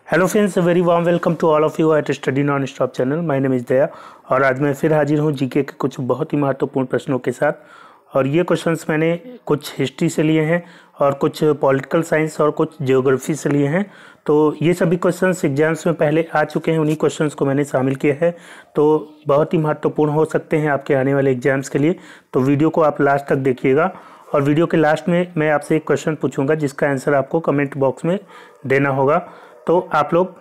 Hello friends, very warm welcome to all of you at Study Non Stop channel. My name is Daya और आज मैं फिर हाजिर हूँ जीके के कुछ बहुत ही महत्वपूर्ण प्रश्नों के साथ। और ये क्वेश्चंस मैंने कुछ हिस्ट्री से लिए हैं और कुछ पॉलिटिकल साइंस और कुछ जियोग्राफी से लिए हैं। तो ये सभी क्वेश्चंस एग्जाम्स में पहले आ चुके हैं, उन्हीं क्वेश्चंस को मैंने शामिल किया है। तो बहुत ही महत्वपूर्ण हो सकते हैं आपके आने वाले एग्जाम्स के लिए। तो वीडियो को आप लास्ट तक देखिएगा और वीडियो के लास्ट में मैं आपसे एक क्वेश्चन पूछूंगा जिसका आंसर आपको कमेंट बॉक्स में देना होगा। तो आप लोग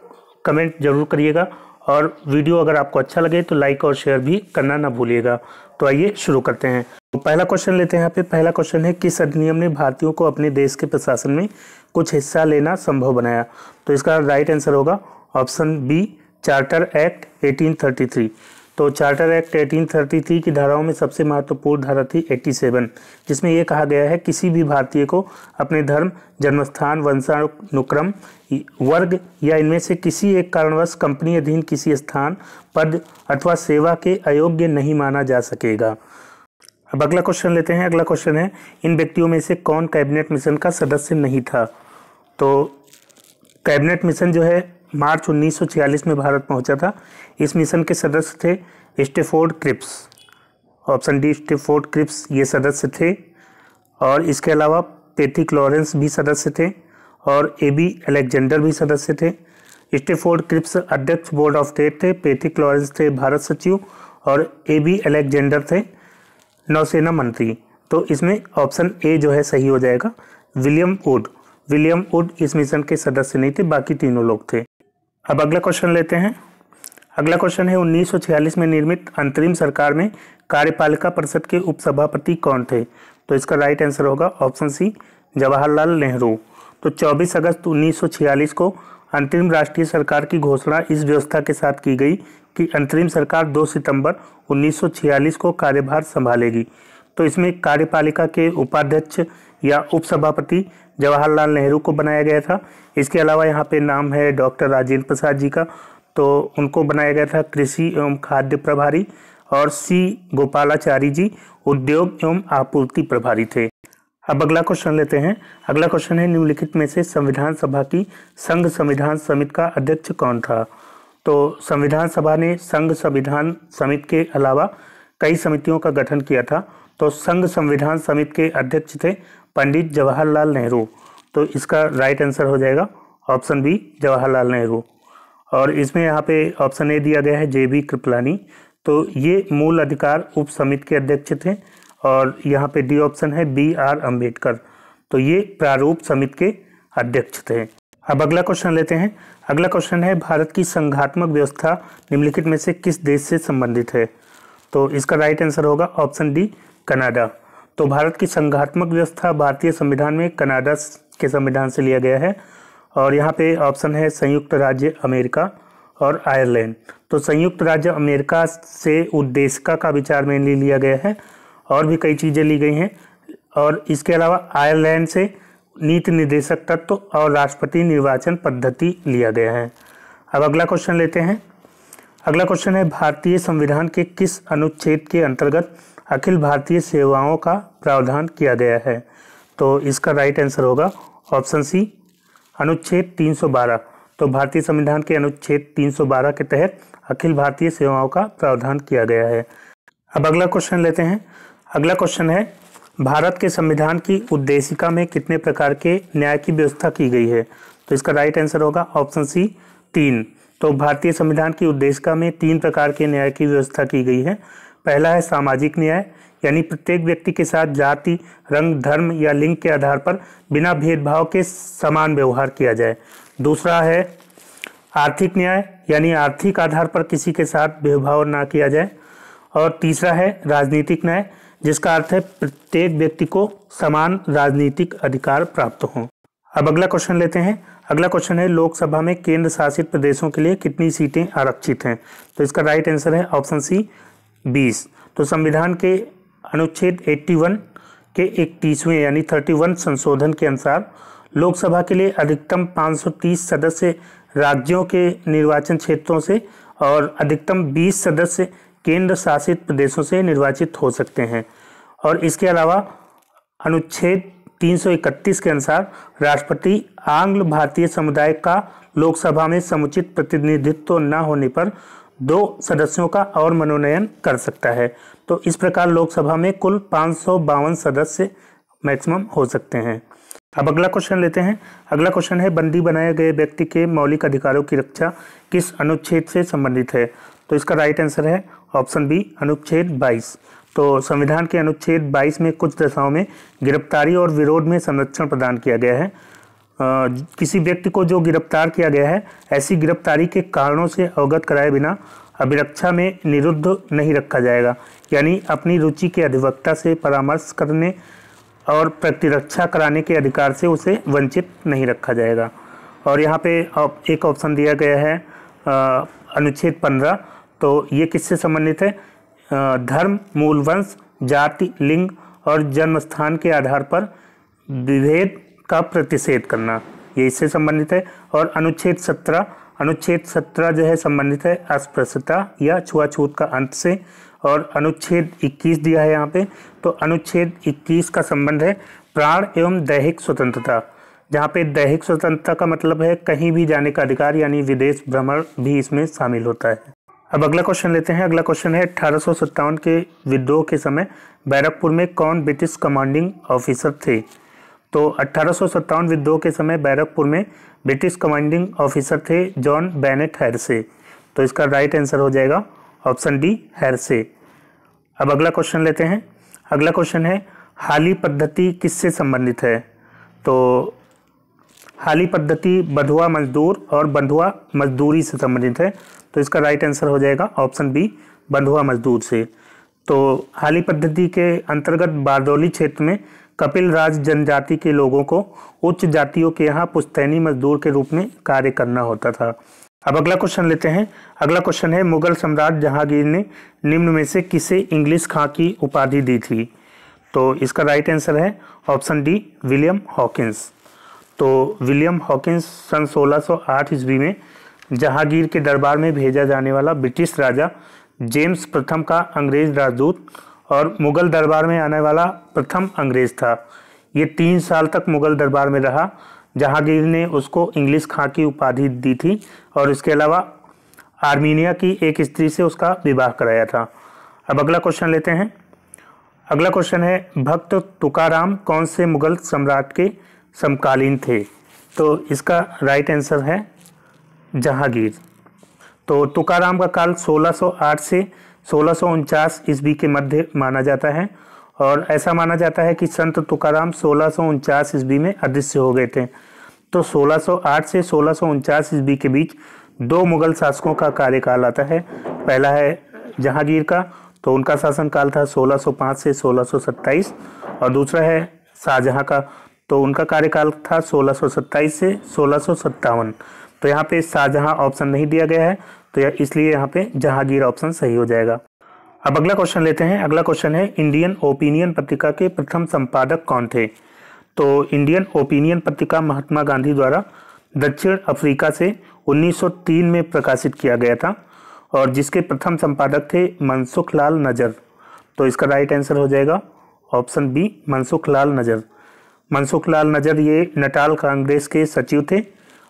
कमेंट जरूर करिएगा और वीडियो अगर आपको अच्छा लगे तो लाइक और शेयर भी करना ना भूलिएगा। तो आइए शुरू करते हैं। तो पहला क्वेश्चन लेते हैं यहाँ पे। पहला क्वेश्चन है, किस अधिनियम ने भारतीयों को अपने देश के प्रशासन में कुछ हिस्सा लेना संभव बनाया? तो इसका राइट आंसर होगा ऑप्शन बी, चार्टर एक्ट 1833। तो चार्टर एक्ट 1833 की धाराओं में सबसे महत्वपूर्ण धारा थी 87, जिसमें यह कहा गया है किसी भी भारतीय को अपने धर्म, जन्मस्थान, वंशानुक्रम, वर्ग या इनमें से किसी एक कारणवश कंपनी अधीन किसी स्थान, पद अथवा सेवा के अयोग्य नहीं माना जा सकेगा। अब अगला क्वेश्चन लेते हैं। अगला क्वेश्चन है, इन व्यक्तियों में से कौन कैबिनेट मिशन का सदस्य नहीं था? तो कैबिनेट मिशन जो है मार्च 1946 में भारत पहुंचा था। इस मिशन के सदस्य थे Stafford Cripps, option D Stafford Cripps ये सदस्य थे। और इसके अलावा पैट्रिक लॉरेंस भी सदस्य थे और एबी अलेक्जेंडर भी सदस्य थे। स्टैफोर्ड क्रिप्स अध्यक्ष बोर्ड ऑफ स्टेट थे, पैट्रिक लॉरेंस थे भारत सचिव और एबी अलेक्जेंडर थे नौसेना मंत्री। तो इसमें ऑप्शन ए जो है सही हो जाएगा। विलियम वुड इस मिशन के सदस्य नहीं थे, बाकी तीनों लोग थे। अब अगला क्वेश्चन लेते हैं। अगला क्वेश्चन है, 1946 में निर्मित अंतरिम सरकार में कार्यपालिका परिषद के उपसभापति कौन थे? तो इसका राइट आंसर होगा ऑप्शन सी, जवाहरलाल नेहरू। तो 24 अगस्त 1946 को अंतरिम राष्ट्रीय सरकार की घोषणा इस व्यवस्था के साथ की गई कि अंतरिम सरकार 2 सितंबर 1946 को कार्यभार संभालेगी। तो इसमें कार्यपालिका के उपाध्यक्ष या उपसभापति जवाहरलाल नेहरू को बनाया गया था। इसके अलावा यहाँ पे नाम है डॉक्टर राजेंद्र प्रसाद जी का, तो उनको बनाया गया था कृषि एवं खाद्य प्रभारी, और सी गोपालाचारी जी उद्योग एवं आपूर्ति प्रभारी थे। अब अगला क्वेश्चन लेते हैं। अगला क्वेश्चन है, निम्नलिखित में से संविधान सभा की संघ संविधान समिति का अध्यक्ष कौन था? तो संविधान सभा ने संघ संविधान समिति के अलावा कई समितियों का गठन किया था। तो संघ संविधान समिति के अध्यक्ष थे पंडित जवाहरलाल नेहरू। तो इसका राइट आंसर हो जाएगा ऑप्शन बी, जवाहरलाल नेहरू। और इसमें यहाँ पे ऑप्शन ए दिया गया है JB कृपलानी। तो ये मूल अधिकार उप समिति के अध्यक्ष थे। और यहाँ पे डी ऑप्शन है BR अम्बेडकर। तो ये प्रारूप समिति के अध्यक्ष थे। अब अगला क्वेश्चन लेते हैं। अगला क्वेश्चन है, भारत की संघात्मक व्यवस्था निम्नलिखित में से किस देश से संबंधित है? तो इसका राइट आंसर होगा ऑप्शन डी, कनाडा। तो भारत की संघात्मक व्यवस्था भारतीय संविधान में कनाडा के संविधान से लिया गया है। और यहाँ पे ऑप्शन है संयुक्त राज्य अमेरिका और आयरलैंड। तो संयुक्त राज्य अमेरिका से उद्देशिका का विचार मेनली लिया गया है और भी कई चीज़ें ली गई हैं। और इसके अलावा आयरलैंड से नीति निर्देशक तत्व और राष्ट्रपति निर्वाचन पद्धति लिया गया है। अब अगला क्वेश्चन लेते हैं। अगला क्वेश्चन है, भारतीय संविधान के किस अनुच्छेद के अंतर्गत अखिल भारतीय सेवाओं का प्रावधान किया गया है? तो इसका राइट आंसर होगा ऑप्शन सी, अनुच्छेद 312। तो भारतीय संविधान के अनुच्छेद 312 के तहत अखिल भारतीय सेवाओं का प्रावधान किया गया है। अब अगला क्वेश्चन लेते हैं। अगला क्वेश्चन है, भारत के संविधान की उद्देशिका में कितने प्रकार के न्याय की व्यवस्था की गई है? तो इसका राइट आंसर होगा ऑप्शन सी, 3। तो भारतीय संविधान की उद्देशिका में 3 प्रकार के न्याय की व्यवस्था की गई है। पहला है सामाजिक न्याय, यानी प्रत्येक व्यक्ति के साथ जाति, रंग, धर्म या लिंग के आधार पर बिना भेदभाव के समान व्यवहार किया जाए। दूसरा है आर्थिक न्याय, यानी आर्थिक आधार पर किसी के साथ भेदभाव ना किया जाए। और तीसरा है राजनीतिक न्याय, जिसका अर्थ है प्रत्येक व्यक्ति को समान राजनीतिक अधिकार प्राप्त हों। अब अगला क्वेश्चन लेते हैं। अगला क्वेश्चन है, लोकसभा में केंद्र शासित प्रदेशों के लिए कितनी सीटें आरक्षित हैं? तो इसका राइट आंसर है ऑप्शन सी, 20। तो संविधान के अनुच्छेद 81 के 31वें यानी 31 संशोधन के अनुसार लोकसभा के लिए अधिकतम 530 सदस्य राज्यों के निर्वाचन क्षेत्रों से और अधिकतम 20 सदस्य केंद्र शासित प्रदेशों से निर्वाचित हो सकते हैं। और इसके अलावा अनुच्छेद 331 के अनुसार राष्ट्रपति आंग्ल भारतीय समुदाय का लोकसभा में समुचित प्रतिनिधित्व न होने पर 2 सदस्यों का और मनोनयन कर सकता है। तो इस प्रकार लोकसभा में कुल 552 सदस्य मैक्सिमम हो सकते हैं। अब अगला क्वेश्चन लेते हैं। अगला क्वेश्चन है, बंदी बनाए गए व्यक्ति के मौलिक अधिकारों की रक्षा किस अनुच्छेद से संबंधित है? तो इसका राइट आंसर है ऑप्शन बी, अनुच्छेद 22। तो संविधान के अनुच्छेद 22 में कुछ दशाओं में गिरफ्तारी और विरोध में संरक्षण प्रदान किया गया है। किसी व्यक्ति को जो गिरफ्तार किया गया है, ऐसी गिरफ्तारी के कारणों से अवगत कराए बिना अभिरक्षा में निरुद्ध नहीं रखा जाएगा। यानी अपनी रुचि के अधिवक्ता से परामर्श करने और प्रतिरक्षा कराने के अधिकार से उसे वंचित नहीं रखा जाएगा। और यहाँ पे एक ऑप्शन दिया गया है अनुच्छेद 15। तो ये किससे संबंधित है? धर्म, मूल वंश, जाति, लिंग और जन्म स्थान के आधार पर विभेद का प्रतिषेध करना, ये इससे संबंधित है। और अनुच्छेद 17 जो है संबंधित है अस्पृश्यता या छुआछूत का अंत से। और अनुच्छेद 21 दिया है यहाँ पे, तो अनुच्छेद 21 का संबंध है प्राण एवं दैहिक स्वतंत्रता, जहाँ पे दैहिक स्वतंत्रता का मतलब है कहीं भी जाने का अधिकार, यानी विदेश भ्रमण भी इसमें शामिल होता है। अब अगला क्वेश्चन लेते हैं। अगला क्वेश्चन है, 1857 के विद्रोह के समय बैरकपुर में कौन ब्रिटिश कमांडिंग ऑफिसर थे? तो 1857 विद्रोह के समय बैरकपुर में ब्रिटिश कमांडिंग ऑफिसर थे जॉन बेनेट हेर्से। तो इसका राइट आंसर हो जाएगा ऑप्शन डी, हेर्से। अब अगला क्वेश्चन लेते हैं। अगला क्वेश्चन है, हाली पद्धति किससे संबंधित है? तो हाली पद्धति बंधुआ मजदूर और बंधुआ मजदूरी से संबंधित है। तो इसका राइट आंसर हो जाएगा ऑप्शन बी, बंधुआ मजदूर से। तो हाली पद्धति के अंतर्गत बारदौली क्षेत्र में कपिल राज जनजाति के लोगों को उच्च जातियों के यहाँ पुश्तैनी मजदूर के रूप में कार्य करना होता था। अब अगला क्वेश्चन लेते हैं। अगला क्वेश्चन है, मुगल सम्राट जहांगीर ने निम्न में से किसे इंग्लिश खां की उपाधि दी थी? तो इसका राइट आंसर है ऑप्शन डी, विलियम हॉकिंस। तो विलियम हॉकिंस सन 1608 ईस्वी में जहांगीर के दरबार में भेजा जाने वाला ब्रिटिश राजा जेम्स प्रथम का अंग्रेज राजदूत और मुगल दरबार में आने वाला प्रथम अंग्रेज था। ये 3 साल तक मुगल दरबार में रहा। जहांगीर ने उसको इंग्लिश खां की उपाधि दी थी और इसके अलावा आर्मीनिया की एक स्त्री से उसका विवाह कराया था। अब अगला क्वेश्चन लेते हैं। अगला क्वेश्चन है, भक्त तुकाराम कौन से मुगल सम्राट के समकालीन थे? तो इसका राइट आंसर है जहांगीर। तो तुकाराम का काल 1608 से 1649 ईस्वी के मध्य माना जाता है और ऐसा माना जाता है कि संत तुकाराम 1649 ईस्वी में अदृश्य हो गए थे। तो 1608 से 1649 ईस्वी के बीच 2 मुगल शासकों का कार्यकाल आता है। पहला है जहांगीर का, तो उनका शासनकाल था 1605 से 1627 और दूसरा है शाहजहां का, तो उनका कार्यकाल था 1627 से 1657। तो यहाँ पे शाहजहां ऑप्शन नहीं दिया गया है, तो इसलिए यहाँ पे जहांगीर ऑप्शन सही हो जाएगा। अब अगला क्वेश्चन लेते हैं। अगला क्वेश्चन है, इंडियन ओपिनियन पत्रिका के प्रथम संपादक कौन थे? तो इंडियन ओपिनियन पत्रिका महात्मा गांधी द्वारा दक्षिण अफ्रीका से 1903 में प्रकाशित किया गया था और जिसके प्रथम संपादक थे मनसुख लाल नजर। तो इसका राइट आंसर हो जाएगा ऑप्शन बी, मनसुख लाल नजर। मनसुख लाल नजर ये नटाल कांग्रेस के सचिव थे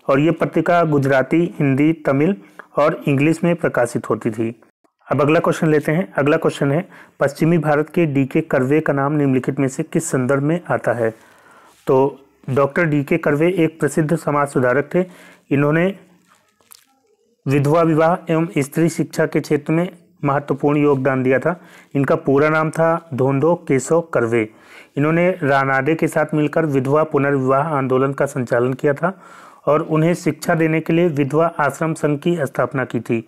और ये पत्रिका गुजराती, हिंदी, तमिल और इंग्लिश में प्रकाशित होती थी। अब अगला क्वेश्चन लेते हैं। अगला क्वेश्चन है, पश्चिमी भारत के डीके कर्वे का नाम निम्नलिखित में से किस संदर्भ में आता है? तो डॉक्टर डीके कर्वे एक प्रसिद्ध समाज सुधारक थे। इन्होंने विधवा विवाह एवं स्त्री शिक्षा के क्षेत्र में महत्वपूर्ण योगदान दिया था। इनका पूरा नाम था धोंडो केशव कर्वे। इन्होंने रानाडे के साथ मिलकर विधवा पुनर्विवाह आंदोलन का संचालन किया था और उन्हें शिक्षा देने के लिए विधवा आश्रम संघ की स्थापना की थी।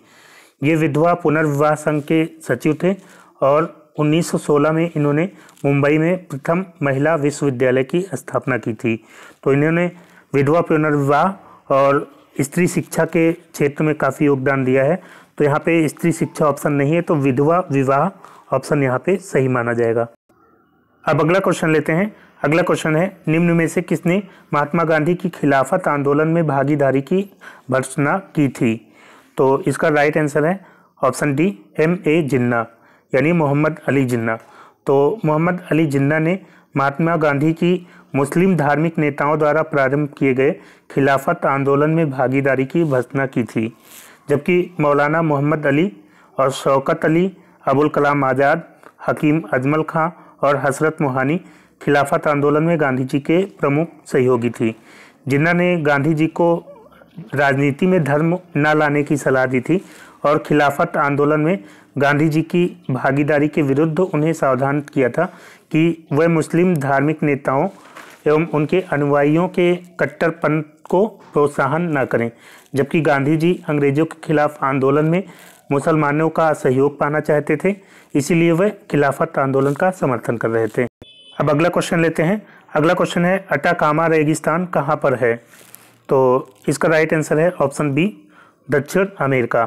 ये विधवा पुनर्विवाह संघ के सचिव थे और 1916 में इन्होंने मुंबई में प्रथम महिला विश्वविद्यालय की स्थापना की थी। तो इन्होंने विधवा पुनर्विवाह और स्त्री शिक्षा के क्षेत्र में काफ़ी योगदान दिया है। तो यहाँ पे स्त्री शिक्षा ऑप्शन नहीं है, तो विधवा विवाह ऑप्शन यहाँ पे सही माना जाएगा। अब अगला क्वेश्चन लेते हैं। अगला क्वेश्चन है, निम्न में से किसने महात्मा गांधी की खिलाफत आंदोलन में भागीदारी की भर्त्सना की थी? तो इसका राइट आंसर है ऑप्शन डी, M.A. जिन्ना, यानी मोहम्मद अली जिन्ना। तो मोहम्मद अली जिन्ना ने महात्मा गांधी की मुस्लिम धार्मिक नेताओं द्वारा प्रारंभ किए गए खिलाफत आंदोलन में भागीदारी की भर्त्सना की थी, जबकि मौलाना मोहम्मद अली और शौकत अली, अबुल कलाम आज़ाद, हकीम अजमल खां और हसरत मोहानी खिलाफत आंदोलन में गांधी जी के प्रमुख सहयोगी थी, जिन्होंने गांधी जी को राजनीति में धर्म न लाने की सलाह दी थी और खिलाफत आंदोलन में गांधी जी की भागीदारी के विरुद्ध उन्हें सावधान किया था कि वह मुस्लिम धार्मिक नेताओं एवं उनके अनुयायियों के कट्टरपन को प्रोत्साहन न करें, जबकि गांधी जी अंग्रेजों के खिलाफ आंदोलन में मुसलमानों का सहयोग पाना चाहते थे, इसीलिए वह खिलाफत आंदोलन का समर्थन कर रहे थे। अब अगला क्वेश्चन लेते हैं। अगला क्वेश्चन है, अटाकामा रेगिस्तान कहाँ पर है? तो इसका राइट आंसर है ऑप्शन बी, दक्षिण अमेरिका।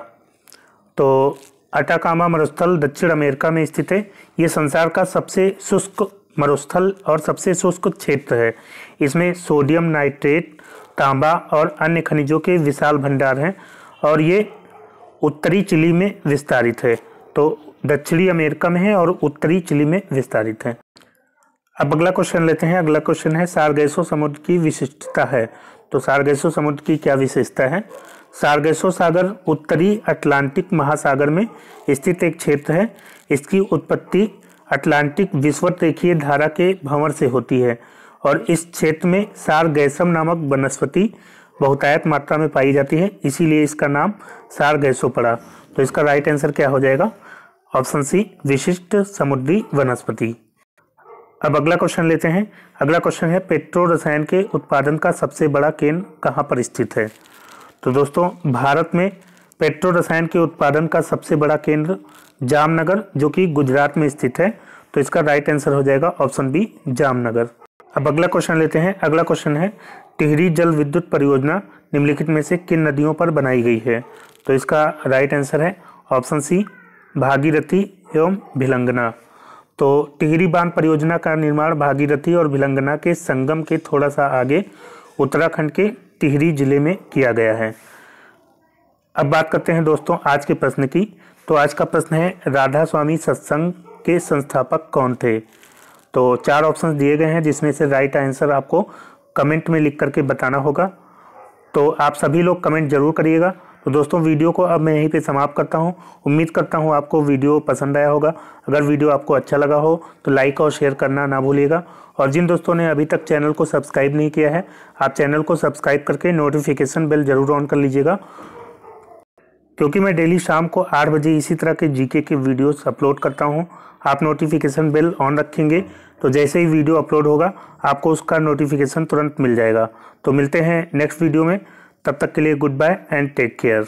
तो अटाकामा मरुस्थल दक्षिण अमेरिका में स्थित है। ये संसार का सबसे शुष्क मरुस्थल और सबसे शुष्क क्षेत्र है। इसमें सोडियम नाइट्रेट, तांबा और अन्य खनिजों के विशाल भंडार हैं और ये उत्तरी चिली में विस्तारित है। तो दक्षिणी अमेरिका में है और उत्तरी चिली में विस्तारित है। अब अगला क्वेश्चन लेते हैं। अगला क्वेश्चन है, सारगैसो समुद्र की विशिष्टता है। तो सारगैसो समुद्र की क्या विशेषता है? सारगैसो सागर उत्तरी अटलांटिक महासागर में स्थित एक क्षेत्र है। इसकी उत्पत्ति अटलांटिक विषुवत-रेखीय धारा के भंवर से होती है और इस क्षेत्र में सारगैसम नामक वनस्पति बहुतायत मात्रा में पाई जाती है, इसीलिए इसका नाम सारगैसो पड़ा। तो इसका राइट आंसर क्या हो जाएगा? ऑप्शन सी, विशिष्ट समुद्री वनस्पति। अब अगला क्वेश्चन लेते हैं। अगला क्वेश्चन है, पेट्रो रसायन के उत्पादन का सबसे बड़ा केंद्र कहाँ पर स्थित है? तो दोस्तों, भारत में पेट्रो रसायन के उत्पादन का सबसे बड़ा केंद्र जामनगर, जो कि गुजरात में स्थित है। तो इसका राइट आंसर हो जाएगा ऑप्शन बी, जामनगर। अब अगला क्वेश्चन लेते हैं। अगला क्वेश्चन है, टिहरी जल विद्युत परियोजना निम्नलिखित में से किन नदियों पर बनाई गई है? तो इसका राइट आंसर है ऑप्शन सी, भागीरथी एवं भिलंगना। तो टिहरी बांध परियोजना का निर्माण भागीरथी और भिलंगना के संगम के थोड़ा सा आगे उत्तराखंड के टिहरी जिले में किया गया है। अब बात करते हैं दोस्तों आज के प्रश्न की। तो आज का प्रश्न है, राधा स्वामी सत्संग के संस्थापक कौन थे? तो 4 ऑप्शन दिए गए हैं, जिसमें से राइट आंसर आपको कमेंट में लिख करके बताना होगा। तो आप सभी लोग कमेंट जरूर करिएगा। तो दोस्तों, वीडियो को अब मैं यहीं पे समाप्त करता हूं। उम्मीद करता हूं आपको वीडियो पसंद आया होगा। अगर वीडियो आपको अच्छा लगा हो तो लाइक और शेयर करना ना भूलिएगा। और जिन दोस्तों ने अभी तक चैनल को सब्सक्राइब नहीं किया है, आप चैनल को सब्सक्राइब करके नोटिफिकेशन बेल जरूर ऑन कर लीजिएगा, क्योंकि मैं डेली शाम को 8 बजे इसी तरह के जीके के वीडियोस अपलोड करता हूं। आप नोटिफिकेशन बेल ऑन रखेंगे तो जैसे ही वीडियो अपलोड होगा आपको उसका नोटिफिकेशन तुरंत मिल जाएगा। तो मिलते हैं नेक्स्ट वीडियो में। तब तक के लिए goodbye and take care.